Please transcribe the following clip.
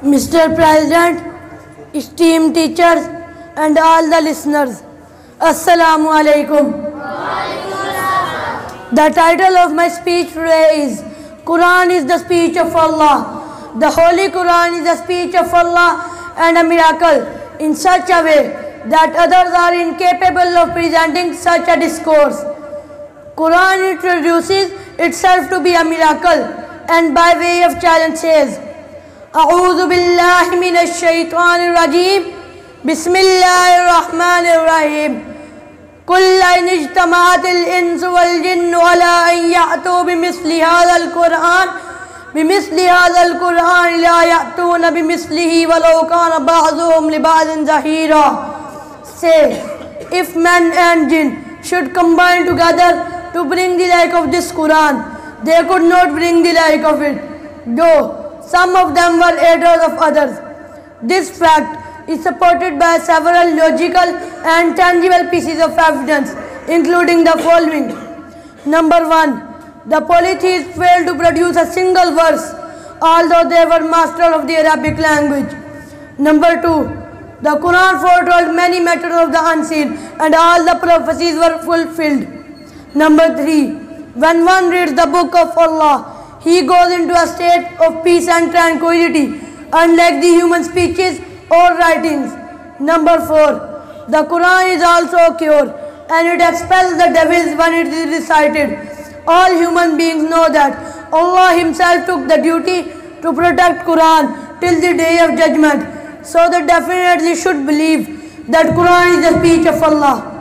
Mr. President, esteemed teachers and all the listeners, Assalamu alaikum. The title of my speech today is Quran is the speech of Allah. The Holy Quran is the speech of Allah and a miracle in such a way that others are incapable of presenting such a discourse. Quran introduces itself to be a miracle and by way of challenge says, أعوذ بالله من الشيطان الرجيم بسم الله الرحمن الرحيم قل إن اجتمعت الإنس والجن على أن يأتوا بمثل هذا القرآن لا يأتون بمثله ولو كان بعضهم لبعض ظهيرا. Say, if man and jinn should combine together to bring the like of this Quran, they could not bring the like of it, though some of them were aiders of others. This fact is supported by several logical and tangible pieces of evidence, including the following. Number 1. The polytheists failed to produce a single verse, although they were masters of the Arabic language. Number 2. The Quran foretold many matters of the unseen, and all the prophecies were fulfilled. Number 3. When one reads the book of Allah, he goes into a state of peace and tranquility, unlike the human speeches or writings. Number 4. The Quran is also a cure, and it expels the devils when it is recited. All human beings know that Allah Himself took the duty to protect Quran till the day of judgment, so they definitely should believe that Quran is the speech of Allah.